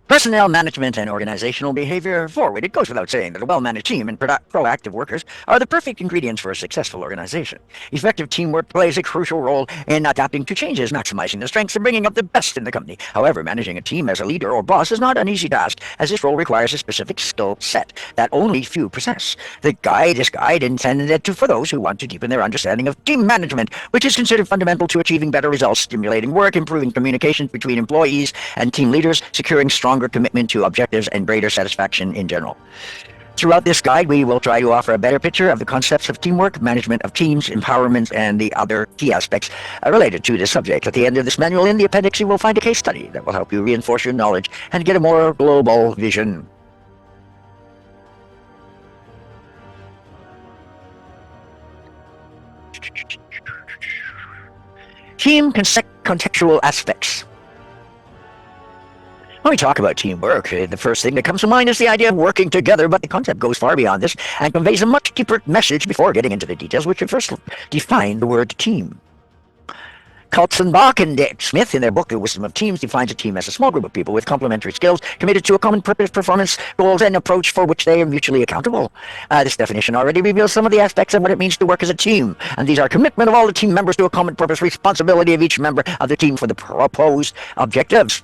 Personnel management and organizational behavior forward. It goes without saying that a well-managed team and proactive workers are the perfect ingredients for a successful organization. Effective teamwork plays a crucial role in adapting to changes, maximizing the strengths, and bringing up the best in the company. However, managing a team as a leader or boss is not an easy task, as this role requires a specific skill set that only few possess. This guide intended for those who want to deepen their understanding of team management, which is considered fundamental to achieving better results, stimulating work, improving communication between employees and team leaders, securing stronger commitment to objectives, and greater satisfaction in general. Throughout this guide, we will try to offer a better picture of the concepts of teamwork, management of teams, empowerment, and the other key aspects related to this subject. At the end of this manual, in the appendix, you will find a case study that will help you reinforce your knowledge and get a more global vision. Team contextual aspects. When we talk about teamwork, the first thing that comes to mind is the idea of working together, but the concept goes far beyond this and conveys a much deeper message before getting into the details, which should first define the word team. Kaltenbach and Smith, in their book The Wisdom of Teams, defines a team as a small group of people with complementary skills committed to a common purpose, performance, goals, and approach for which they are mutually accountable. This definition already reveals some of the aspects of what it means to work as a team, and these are commitment of all the team members to a common purpose, responsibility of each member of the team for the proposed objectives.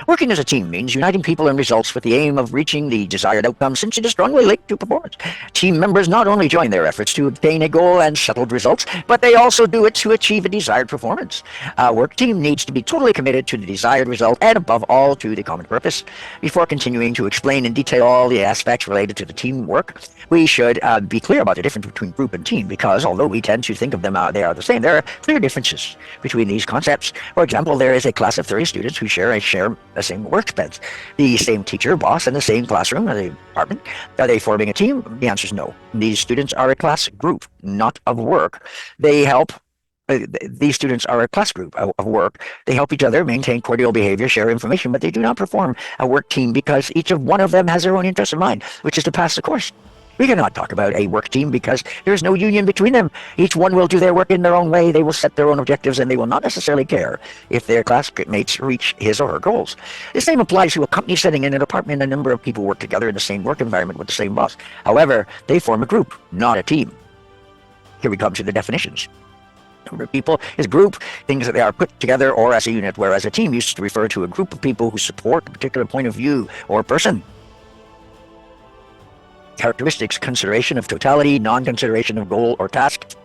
Working as a team means uniting people and results with the aim of reaching the desired outcome, since it is strongly linked to performance. Team members not only join their efforts to obtain a goal and settled results, but they also do it to achieve a desired performance. A work team needs to be totally committed to the desired result and, above all, to the common purpose. Before continuing to explain in detail all the aspects related to the teamwork, we should be clear about the difference between group and team, because although we tend to think of them they are the same, there are clear differences between these concepts. For example, there is a class of 30 students who share the same workspace, the same teacher, boss, and the same classroom or the department. Are they forming a team? The answer is no. These students are a class group, not of work. They help. These students are a class group of work. They help each other maintain cordial behavior, share information, but they do not perform a work team because each of one of them has their own interest in mind, which is to pass the course. We cannot talk about a work team because there is no union between them. Each one will do their work in their own way. They will set their own objectives, and they will not necessarily care if their classmates reach his or her goals. The same applies to a company setting. In a department, a number of people work together in the same work environment with the same boss. However, they form a group, not a team. Here we come to the definitions. Number of people is group, things that they are put together or as a unit, whereas a team used to refer to a group of people who support a particular point of view or person. Characteristics: consideration of totality, non-consideration of goal or task,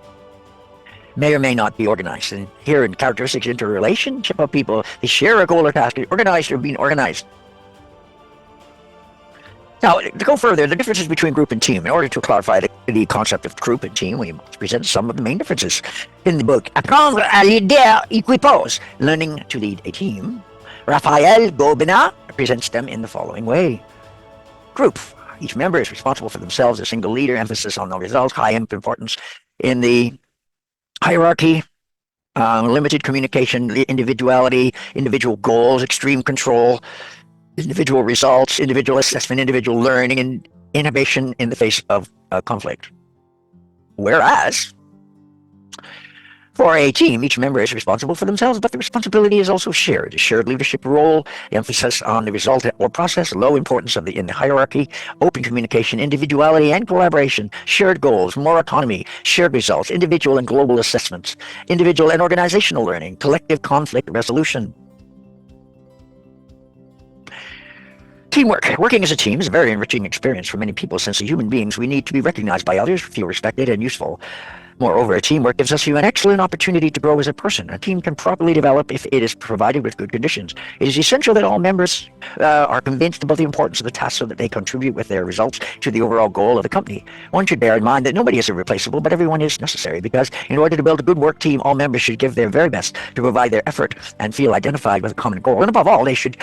may or may not be organized. And here in characteristics, interrelationship of people, they share a goal or task, organized or being organized. Now, to go further, the differences between group and team. In order to clarify the concept of group and team, we must present some of the main differences. In the book Apprendre à leader equipose, Learning to Lead a Team, Raphael Gobineau presents them in the following way. Group. Each member is responsible for themselves, a single leader, emphasis on the results, high importance in the hierarchy, limited communication, individuality, individual goals, extreme control, individual results, individual assessment, individual learning, and inhibition in the face of conflict. Whereas, for a team, each member is responsible for themselves, but the responsibility is also shared. A shared leadership role, emphasis on the result or process, low importance in the hierarchy, open communication, individuality and collaboration, shared goals, more autonomy, shared results, individual and global assessments, individual and organizational learning, collective conflict resolution. Teamwork. Working as a team is a very enriching experience for many people, since as human beings we need to be recognized by others, feel respected and useful. Moreover, teamwork gives us an excellent opportunity to grow as a person. A team can properly develop if it is provided with good conditions. It is essential that all members are convinced about the importance of the task so that they contribute with their results to the overall goal of the company. One should bear in mind that nobody is irreplaceable, but everyone is necessary, because in order to build a good work team, all members should give their very best to provide their effort and feel identified with a common goal. And above all, they should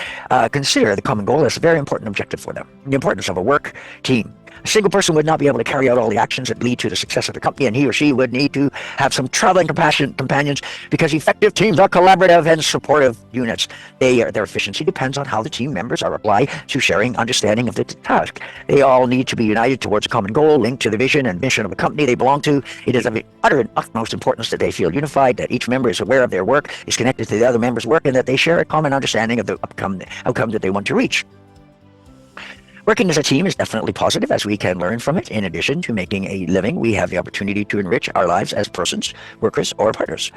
consider the common goal as a very important objective for them. The importance of a work team. A single person would not be able to carry out all the actions that lead to the success of the company, and he or she would need to have some traveling companions, because effective teams are collaborative and supportive units. Their efficiency depends on how the team members are applied to sharing understanding of the task. They all need to be united towards a common goal linked to the vision and mission of the company they belong to. It is of utter and utmost importance that they feel unified, that each member is aware of their work, is connected to the other member's work, and that they share a common understanding of the outcome that they want to reach. Working as a team is definitely positive, as we can learn from it. In addition to making a living, we have the opportunity to enrich our lives as persons, workers, or partners.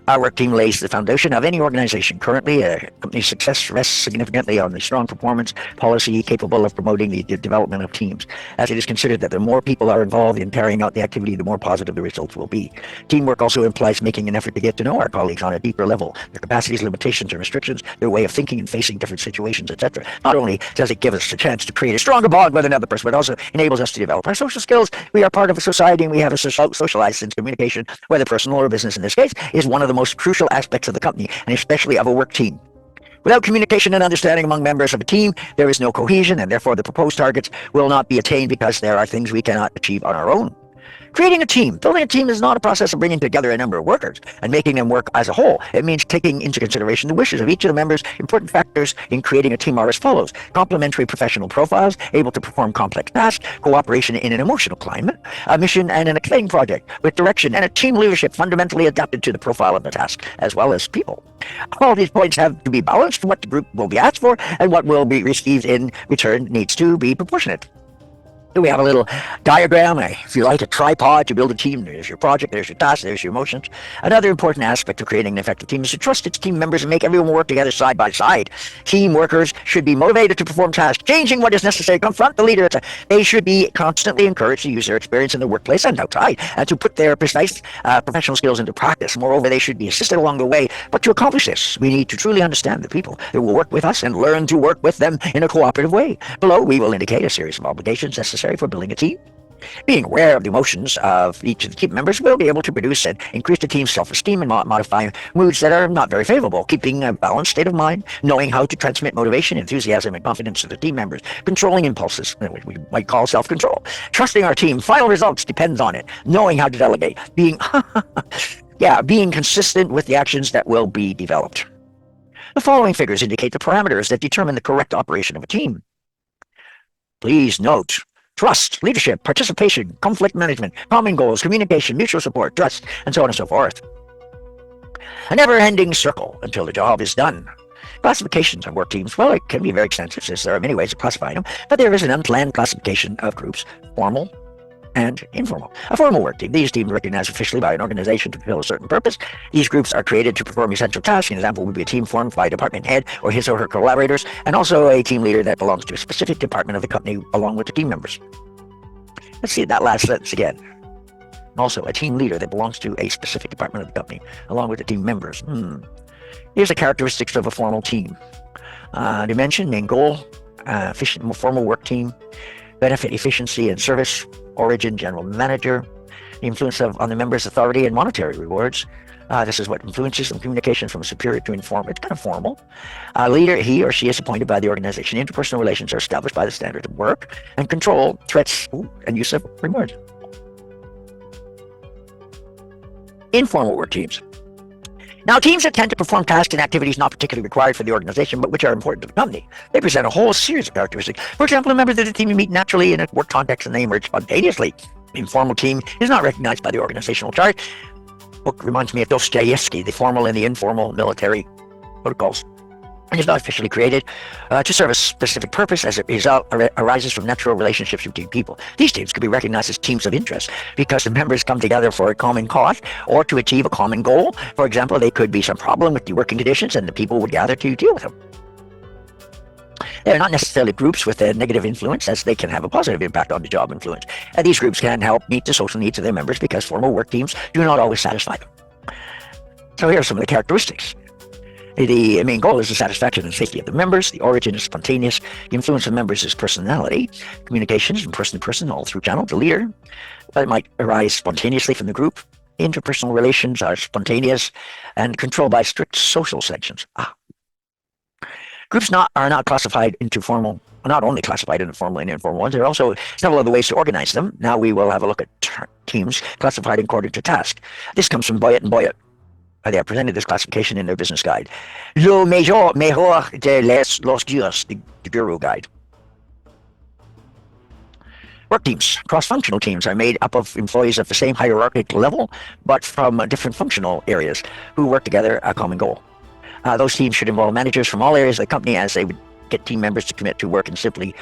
Our work team lays the foundation of any organization. Currently, a company's success rests significantly on the strong performance policy capable of promoting the development of teams, as it is considered that the more people are involved in carrying out the activity, the more positive the results will be. Teamwork also implies making an effort to get to know our colleagues on a deeper level, their capacities, limitations, and restrictions, their way of thinking and facing different situations, etc. Not only does it give us a chance to create a stronger bond with another person, but also enables us to develop our social skills. We are part of a society, and we have a socialized sense of communication, whether personal or business in this case, is one of the most crucial aspects of the company, and especially of a work team. Without communication and understanding among members of a team, there is no cohesion, and therefore the proposed targets will not be attained, because there are things we cannot achieve on our own. Creating a team. Building a team is not a process of bringing together a number of workers and making them work as a whole. It means taking into consideration the wishes of each of the members. Important factors in creating a team are as follows: complementary professional profiles, able to perform complex tasks, cooperation in an emotional climate, a mission and an exciting project with direction, and a team leadership fundamentally adapted to the profile of the task, as well as people. All these points have to be balanced. What the group will be asked for and what will be received in return needs to be proportionate. Here we have a little diagram, if you like, a tripod to build a team. There's your project, there's your task, there's your emotions. Another important aspect of creating an effective team is to trust its team members and make everyone work together side by side. Team workers should be motivated to perform tasks, changing what is necessary, confront the leader. They should be constantly encouraged to use their experience in the workplace and outside, and to put their precise professional skills into practice. Moreover, they should be assisted along the way. But to accomplish this, we need to truly understand the people that will work with us and learn to work with them in a cooperative way. Below, we will indicate a series of obligations necessary for building a team. Being aware of the emotions of each of the team members will be able to produce and increase the team's self-esteem and modify moods that are not very favorable. Keeping a balanced state of mind, knowing how to transmit motivation, enthusiasm, and confidence to the team members, controlling impulses, which we might call self-control, trusting our team. Final results depends on it. Knowing how to delegate, being consistent with the actions that will be developed. The following figures indicate the parameters that determine the correct operation of a team. Please note: trust, leadership, participation, conflict management, common goals, communication, mutual support, trust, and so on and so forth. A never-ending circle until the job is done. Classifications of work teams, well, it can be very extensive, since there are many ways of classifying them, but there is an unplanned classification of groups: formal and informal. A formal work team. These teams are recognized officially by an organization to fulfill a certain purpose. These groups are created to perform essential tasks. An example would be a team formed by a department head or his or her collaborators, and also a team leader that belongs to a specific department of the company along with the team members. Let's see that last sentence again. Also, a team leader that belongs to a specific department of the company along with the team members. Here's the characteristics of a formal team. Dimension, main goal, efficient formal work team, benefit, efficiency, and service, origin, general manager, the influence on the members' authority and monetary rewards. This is what influences them: communication from superior to informal. It's kind of formal. Leader, he or she is appointed by the organization. Interpersonal relations are established by the standard of work. And control, threats, and use of rewards. Informal work teams. Now, teams that tend to perform tasks and activities not particularly required for the organization, but which are important to the company. They present a whole series of characteristics. For example, members of the team meet naturally in a work context and they emerge spontaneously. The informal team is not recognized by the organizational chart. Book reminds me of Dostoevsky, The Formal and the Informal Military Protocols. And is not officially created to serve a specific purpose. As a result, arises from natural relationships between people. These teams could be recognized as teams of interest because the members come together for a common cause or to achieve a common goal. For example, there could be some problem with the working conditions and the people would gather to deal with them. They are not necessarily groups with a negative influence, as they can have a positive impact on the job influence. These groups can help meet the social needs of their members because formal work teams do not always satisfy them. So here are some of the characteristics. The main goal is the satisfaction and safety of the members. The origin is spontaneous. The influence of members is personality. Communications from person to person, all through channel. The leader, it might arise spontaneously from the group. Interpersonal relations are spontaneous and controlled by strict social sanctions. Groups are not classified into formal not only classified into formal and informal ones, there are also several other ways to organize them. Now we will have a look at teams classified according to task. This comes from Boyett and Boyett. They have presented this classification in their business guide. Lo mejor de los días, the Guru Guide. Work teams. Cross-functional teams are made up of employees of the same hierarchical level, but from different functional areas who work together a common goal. Those teams should involve managers from all areas of the company, as they would get team members to commit to work and simply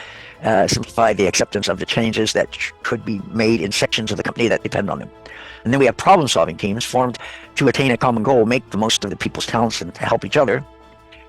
simplify the acceptance of the changes that could be made in sections of the company that depend on them. And then we have problem-solving teams formed to attain a common goal, make the most of the people's talents, and to help each other.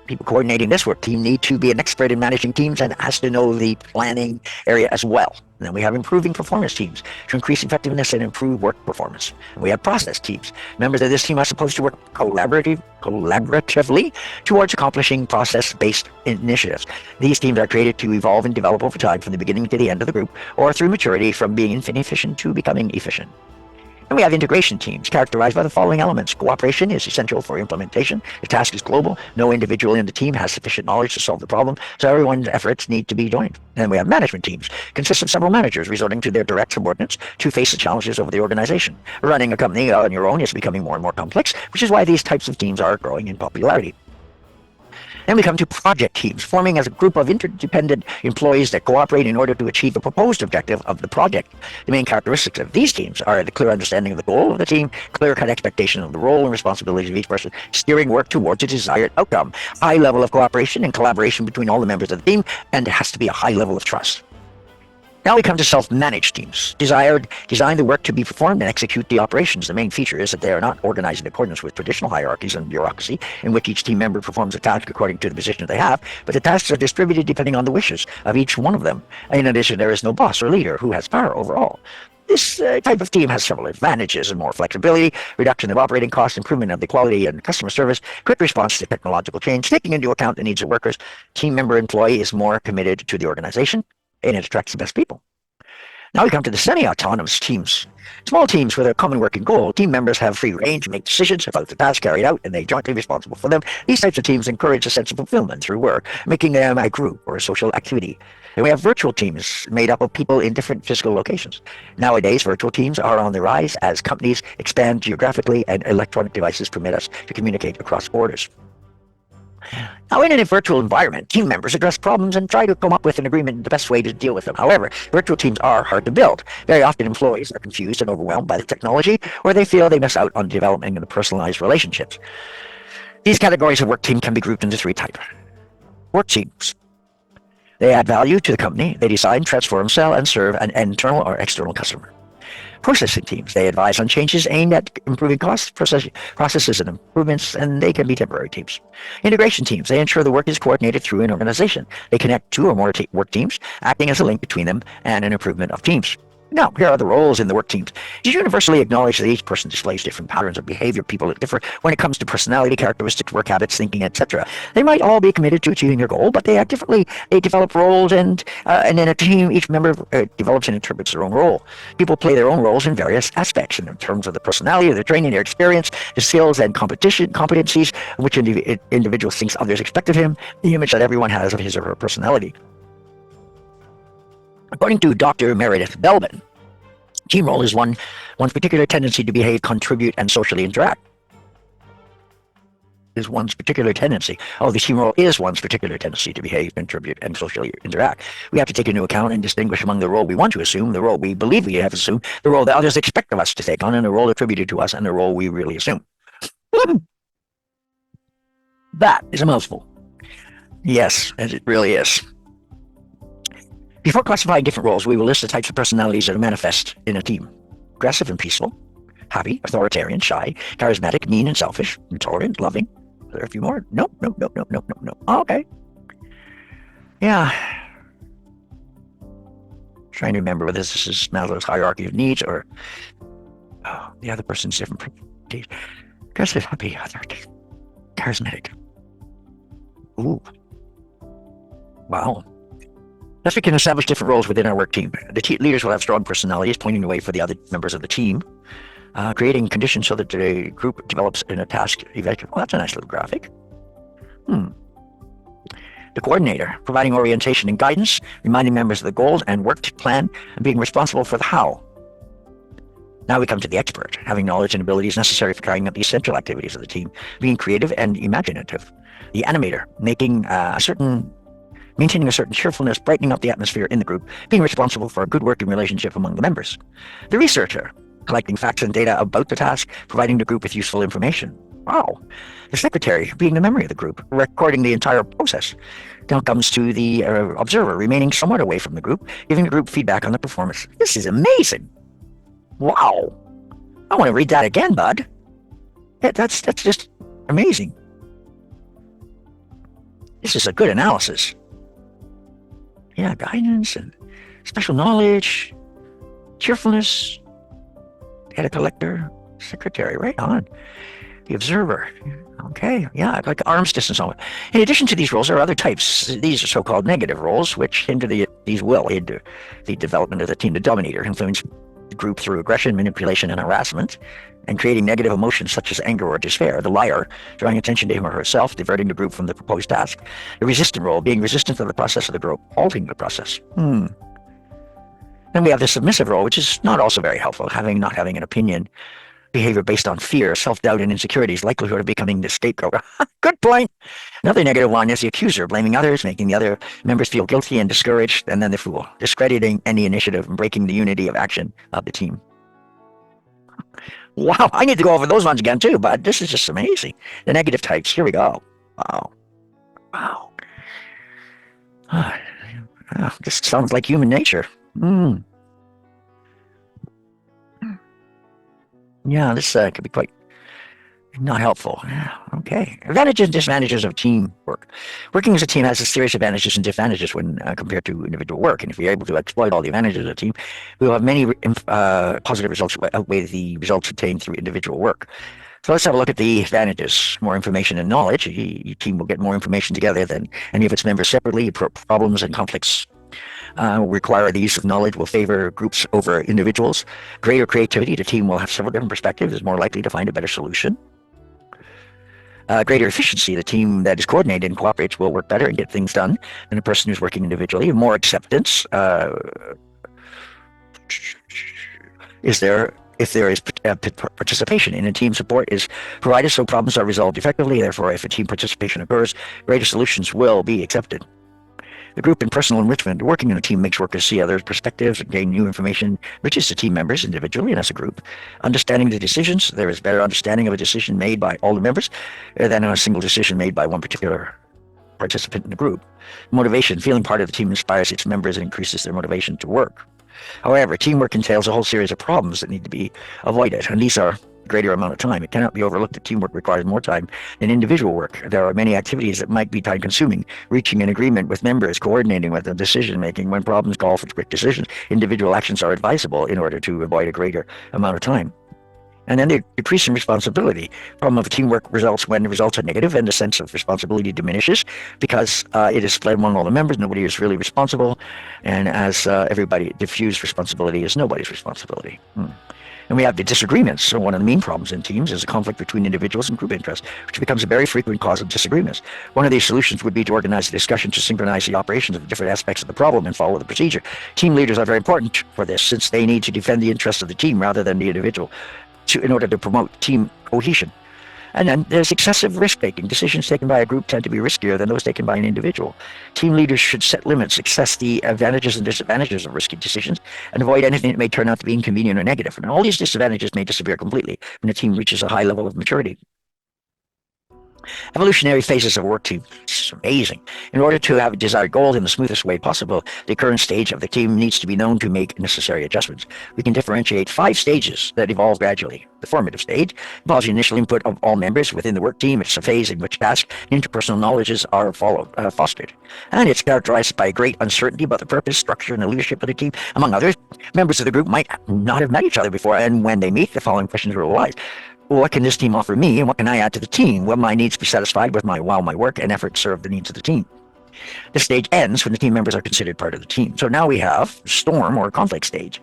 People coordinating this work team need to be an expert in managing teams and has to know the planning area as well. And then we have improving performance teams to increase effectiveness and improve work performance. And we have process teams. Members of this team are supposed to work collaboratively towards accomplishing process-based initiatives. These teams are created to evolve and develop over time from the beginning to the end of the group, or through maturity from being inefficient to becoming efficient. And we have integration teams characterized by the following elements. Cooperation is essential for implementation. The task is global. No individual in the team has sufficient knowledge to solve the problem, so everyone's efforts need to be joined. And we have management teams. Consists of several managers resorting to their direct subordinates to face the challenges of the organization. Running a company on your own is becoming more and more complex, which is why these types of teams are growing in popularity. Then we come to project teams, forming as a group of interdependent employees that cooperate in order to achieve the proposed objective of the project. The main characteristics of these teams are the clear understanding of the goal of the team, clear-cut expectation of the role and responsibilities of each person, steering work towards a desired outcome, high level of cooperation and collaboration between all the members of the team, and it has to be a high level of trust. Now we come to self-managed teams. Design the work to be performed and execute the operations. The main feature is that they are not organized in accordance with traditional hierarchies and bureaucracy, in which each team member performs a task according to the position they have, but the tasks are distributed depending on the wishes of each one of them. In addition, there is no boss or leader who has power overall. This type of team has several advantages and more flexibility, reduction of operating costs, improvement of the quality and customer service, quick response to technological change, taking into account the needs of workers. Team member employee is more committed to the organization, and it attracts the best people. Now we come to the semi-autonomous teams. Small teams with a common working goal. Team members have free range to make decisions about the task carried out, and they are jointly responsible for them. These types of teams encourage a sense of fulfillment through work, making them a group or a social activity. And we have virtual teams made up of people in different physical locations. Nowadays, virtual teams are on the rise as companies expand geographically and electronic devices permit us to communicate across borders. Now, in a virtual environment, team members address problems and try to come up with an agreement on the best way to deal with them. However, virtual teams are hard to build. Very often, employees are confused and overwhelmed by the technology, or they feel they miss out on developing the personalized relationships. These categories of work team can be grouped into three types. Work teams. They add value to the company. They design, transform, sell, and serve an internal or external customer. Processing teams. They advise on changes aimed at improving costs, processes, and improvements, and they can be temporary teams. Integration teams. They ensure the work is coordinated through an organization. They connect two or more work teams, acting as a link between them and an improvement of teams. Now, here are the roles in the work teams. It is universally acknowledged that each person displays different patterns of behavior. People differ when it comes to personality, characteristics, work habits, thinking, etc. They might all be committed to achieving their goal, but they act differently. They develop roles, and in a team, each member develops and interprets their own role. People play their own roles in various aspects, in terms of the personality, their training, their experience, the skills and competencies which individual thinks others expect of him, the image that everyone has of his or her personality. According to Dr. Meredith Bellman, team role is one's particular tendency to behave, contribute, and socially interact. Is one's particular tendency. Oh, the team role is one's particular tendency to behave, contribute, and socially interact. We have to take into account and distinguish among the role we want to assume, the role we believe we have assumed, the role that others expect of us to take on, and the role attributed to us, and the role we really assume. That is a mouthful. Yes, it really is. Before classifying different roles, we will list the types of personalities that are manifest in a team. Aggressive and peaceful, happy, authoritarian, shy, charismatic, mean and selfish, intolerant, loving. Are there a few more? No. Oh, okay. Yeah. Trying to remember whether this is Maslow's hierarchy of needs or the other person's different properties. Aggressive, happy, authoritative, charismatic. Ooh. Wow. Thus, we can establish different roles within our work team. The leaders will have strong personalities, pointing the way for the other members of the team, creating conditions so that the group develops in a task evaluation. Oh, that's a nice little graphic. The The coordinator, providing orientation and guidance, reminding members of the goal and work plan, and being responsible for the how. Now we come to the expert, having knowledge and abilities necessary for carrying out the essential activities of the team, being creative and imaginative. The animator, maintaining a certain cheerfulness, brightening up the atmosphere in the group, being responsible for a good working relationship among the members. The researcher, collecting facts and data about the task, providing the group with useful information. Wow. The secretary, being the memory of the group, recording the entire process. Now comes to the observer, remaining somewhat away from the group, giving the group feedback on the performance. This is amazing. Wow. I want to read that again, bud. Yeah, that's just amazing. This is a good analysis. Yeah, guidance and special knowledge, cheerfulness, data collector, secretary, right on. The observer. Okay, yeah, like arms distance. In addition to these roles, there are other types. These are so-called negative roles, which hinder the development of the team. The dominator, influence the group through aggression, manipulation, and harassment, and creating negative emotions such as anger or despair. The liar, drawing attention to him or herself, diverting the group from the proposed task. The resistant role, being resistant to the process of the group, halting the process. Then we have the submissive role, which is not also very helpful, not having an opinion. Behavior based on fear, self-doubt, and insecurities, likelihood of becoming the scapegoat. Good point. Another negative one is the accuser, blaming others, making the other members feel guilty and discouraged, and then the fool, discrediting any initiative and breaking the unity of action of the team. Wow, I need to go over those ones again too, but this is just amazing. The negative types, here we go. Wow. This sounds like human nature. Yeah, this could be quite not helpful. Okay. Advantages and disadvantages of teamwork. Working as a team has a serious advantages and disadvantages when compared to individual work. And if we're able to exploit all the advantages of a team, we will have many positive results outweigh the results obtained through individual work. So let's have a look at the advantages. More information and knowledge. Your team will get more information together than any of its members separately. Problems and conflicts require the use of knowledge will favor groups over individuals. Greater creativity, the team will have several different perspectives, is more likely to find a better solution. Greater efficiency, the team that is coordinated and cooperates will work better and get things done than a person who's working individually. More acceptance is there if there is participation in a team. Support is provided so problems are resolved effectively. Therefore, if a team participation occurs, greater solutions will be accepted. The group and personal enrichment. Working in a team makes workers see others' perspectives and gain new information, enriches the team members individually and as a group. Understanding the decisions. There is better understanding of a decision made by all the members than a single decision made by one particular participant in the group. Motivation. Feeling part of the team inspires its members and increases their motivation to work. However, teamwork entails a whole series of problems that need to be avoided, and these are greater amount of time. It cannot be overlooked that teamwork requires more time than individual work. There are many activities that might be time consuming. Reaching an agreement with members, coordinating with them, decision making. When problems call for quick decisions, individual actions are advisable in order to avoid a greater amount of time. And then the decreasing responsibility. Problem of teamwork results when the results are negative and the sense of responsibility diminishes because it is split among all the members. Nobody is really responsible. And as everybody, diffused responsibility is nobody's responsibility. And we have the disagreements. So one of the main problems in teams is a conflict between individuals and group interests, which becomes a very frequent cause of disagreements. One of these solutions would be to organize the discussion to synchronize the operations of the different aspects of the problem and follow the procedure. Team leaders are very important for this since they need to defend the interests of the team rather than the individual in order to promote team cohesion. And then there's excessive risk-taking. Decisions taken by a group tend to be riskier than those taken by an individual. Team leaders should set limits, assess the advantages and disadvantages of risky decisions, and avoid anything that may turn out to be inconvenient or negative. And all these disadvantages may disappear completely when a team reaches a high level of maturity. Evolutionary phases of work team. This is amazing. In order to have a desired goal in the smoothest way possible, the current stage of the team needs to be known to make necessary adjustments. We can differentiate 5 stages that evolve gradually. The formative stage involves the initial input of all members within the work team. It's a phase in which tasks and interpersonal knowledges are fostered. And it's characterized by great uncertainty about the purpose, structure, and the leadership of the team. Among others, members of the group might not have met each other before, and when they meet, the following questions will arise. What can this team offer me, and what can I add to the team? Will my needs be satisfied while my work and effort serve the needs of the team? The stage ends when the team members are considered part of the team. So now we have storm or conflict stage.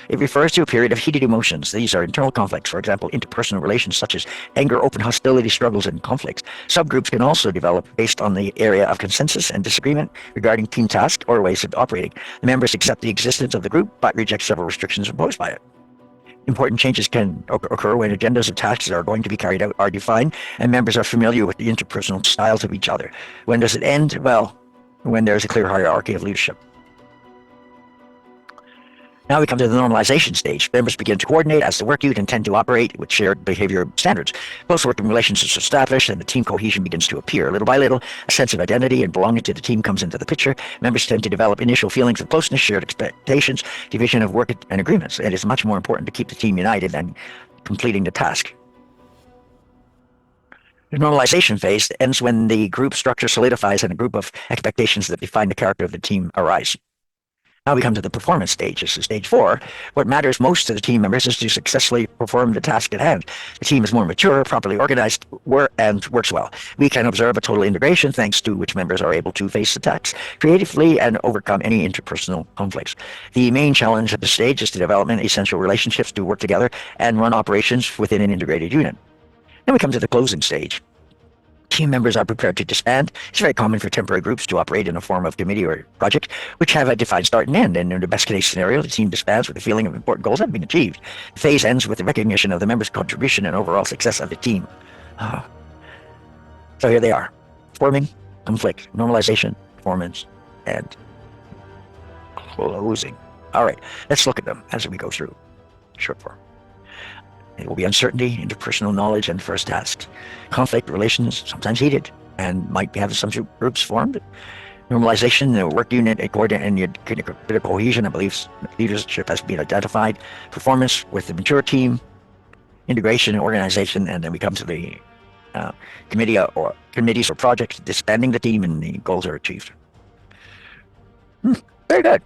It refers to a period of heated emotions. These are internal conflicts, for example, interpersonal relations such as anger, open hostility, struggles, and conflicts. Subgroups can also develop based on the area of consensus and disagreement regarding team tasks or ways of operating. The members accept the existence of the group but reject several restrictions imposed by it. Important changes can occur when agendas of tasks that are going to be carried out are defined and members are familiar with the interpersonal styles of each other. When does it end? Well, when there's a clear hierarchy of leadership. Now we come to the normalization stage. Members begin to coordinate as the work unit and tend to operate with shared behavior standards. Close working relationships are established and the team cohesion begins to appear. Little by little, a sense of identity and belonging to the team comes into the picture. Members tend to develop initial feelings of closeness, shared expectations, division of work and agreements. It is much more important to keep the team united than completing the task. The normalization phase ends when the group structure solidifies and a group of expectations that define the character of the team arise. Now we come to the performance stage. This is stage 4. What matters most to the team members is to successfully perform the task at hand. The team is more mature, properly organized, and works well. We can observe a total integration thanks to which members are able to face the tasks creatively and overcome any interpersonal conflicts. The main challenge at this stage is to develop essential relationships to work together and run operations within an integrated unit. Then we come to the closing stage. Team members are prepared to disband. It's very common for temporary groups to operate in a form of committee or project, which have a defined start and end. And in the best case scenario, the team disbands with the feeling of important goals have been achieved. The phase ends with the recognition of the members' contribution and overall success of the team. So here they are: forming, conflict, normalization, performance, and closing. All right, let's look at them as we go through. Short form. It will be uncertainty, interpersonal knowledge, and first tasks. Conflict, relations, sometimes heated, and might have some groups formed. Normalization, the work unit, and critical cohesion, I believe leadership has been identified. Performance with the mature team, integration and organization, and then we come to the committees or projects, disbanding the team, and the goals are achieved. Very good.